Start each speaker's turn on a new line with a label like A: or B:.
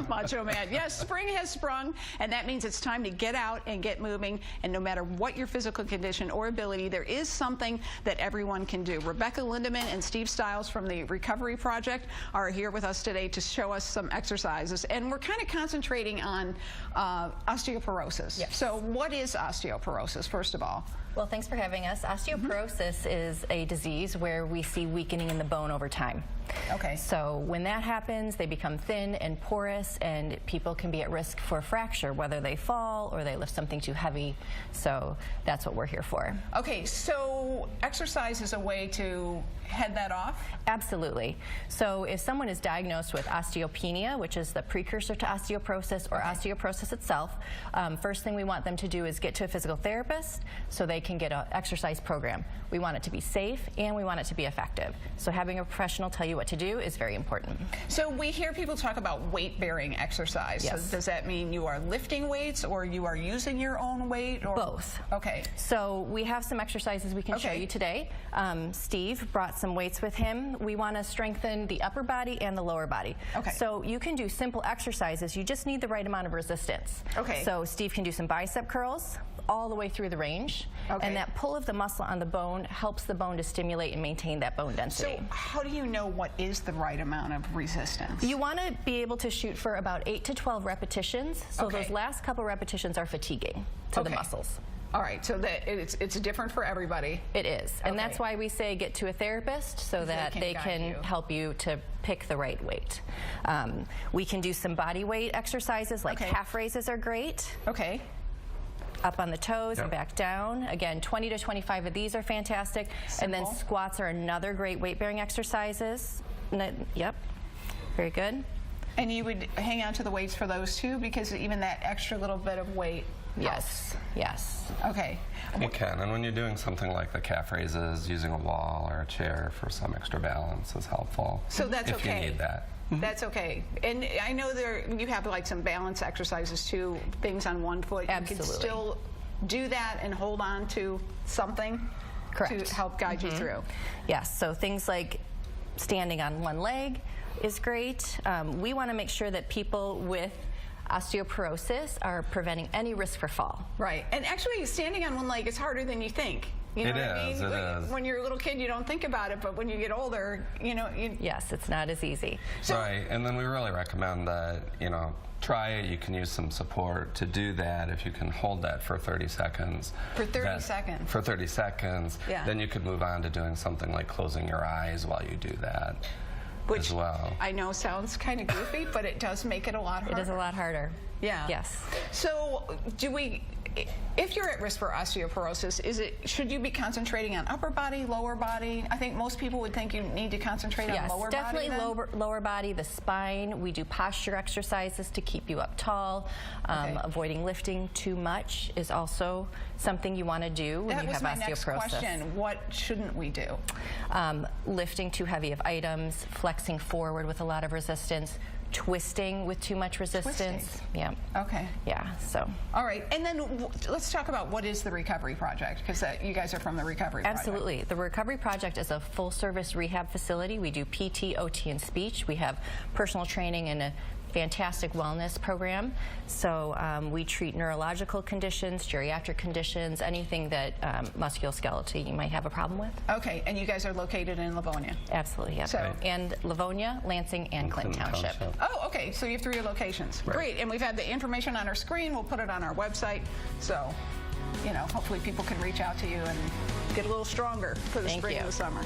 A: Macho Man. Yes, spring has sprung, and that means it's time to get out and get moving. And no matter what your physical condition or ability, there is something that everyone can do. Rebecca Lindeman and Steve Stiles from the Recovery Project are here with us today to show us some exercises. And we're kind of concentrating on osteoporosis.
B: Yes.
A: So what is osteoporosis, first of all?
B: Well, thanks for having us. Osteoporosis is a disease where we see weakening in the bone over time.
A: Okay.
B: So when that happens, they become thin and porous, and people can be at risk for fracture, whether they fall or they lift something too heavy. So that's what we're here for.
A: Okay, so exercise is a way to head that off?
B: Absolutely. So if someone is diagnosed with osteopenia, which is the precursor to osteoporosis or osteoporosis itself, first thing we want them to do is get to a physical therapist so they can get an exercise program. We want it to be safe and we want it to be effective. So having a professional tell you what to do is very important.
A: So we hear people talk about weight-bearing exercise.
B: Yes.
A: So does that mean you are lifting weights or you are using your own weight? Or?
B: Both.
A: Okay.
B: So we have some exercises we can show you today. Steve brought some weights with him. We want to strengthen the upper body and the lower body.
A: Okay.
B: So you can do simple exercises. You just need the right amount of resistance.
A: Okay.
B: So Steve can do some bicep curls all the way through the range.
A: Okay.
B: And that pull of the muscle on the bone helps the bone to stimulate and maintain that bone density.
A: So how do you know what is the right amount of resistance?
B: You want to be able to shoot for about 8 to 12 repetitions. So those last couple repetitions are fatiguing to the muscles.
A: All right, so that it's different for everybody.
B: It is, and that's why we say get to a therapist so that they can help you to pick the right weight. We can do some body weight exercises, like calf raises are great.
A: Okay.
B: Up on the toes and back down. Again, 20 to 25 of these are fantastic.
A: Simple.
B: And then squats are another great weight-bearing exercises. Yep, very good.
A: And you would hang on to the weights for those too, because even that extra little bit of weight helps.
B: Yes.
A: Okay.
C: You can, and when you're doing something like the calf raises, using a wall or a chair for some extra balance is helpful.
A: So that's
C: if you need that.
A: That's okay. And I know you have like some balance exercises too, things on one foot.
B: Absolutely.
A: You can still do that and hold on to something to help guide you through.
B: Yes, so things like standing on one leg is great. We want to make sure that people with osteoporosis are preventing any risk for fall.
A: Right, and actually standing on one leg is harder than you think. You know what I mean?
C: It is.
A: When you're a little kid, you don't think about it, but when you get older, you know.
B: Yes, it's not as easy.
C: So, right, and then we really recommend that, try it. You can use some support to do that. If you can hold that for 30 seconds.
A: For 30 seconds?
C: For 30 seconds.
A: Yeah.
C: Then you could move on to doing something like closing your eyes while you do that.
A: Which
C: as well.
A: I know sounds kind of goofy, but it does make it a lot harder.
B: It is a lot harder.
A: Yeah.
B: Yes.
A: So if you're at risk for osteoporosis, should you be concentrating on upper body, lower body? I think most people would think you need to concentrate on lower body.
B: Yes, definitely lower body, the spine. We do posture exercises to keep you up tall. Avoiding lifting too much is also something you want to do when you have osteoporosis.
A: That was my next question. What shouldn't we do?
B: Lifting too heavy of items, flexing forward with a lot of resistance, twisting with too much resistance. Yeah.
A: Okay.
B: Yeah. So.
A: All right. And then let's talk about what is the Recovery Project, because you guys are from the Recovery Project.
B: Absolutely. The Recovery Project is a full-service rehab facility. We do PT, OT, and speech. We have personal training and a fantastic wellness program. So we treat neurological conditions, geriatric conditions, anything that musculoskeletal you might have a problem with.
A: Okay, and you guys are located in Livonia?
B: Absolutely, yes. And Livonia, Lansing, and Clinton Township.
A: Oh, okay, so you have 3 locations.
C: Right.
A: Great, and we've had the information on our screen. We'll put it on our website. So, hopefully people can reach out to you and get a little stronger for the spring and the summer.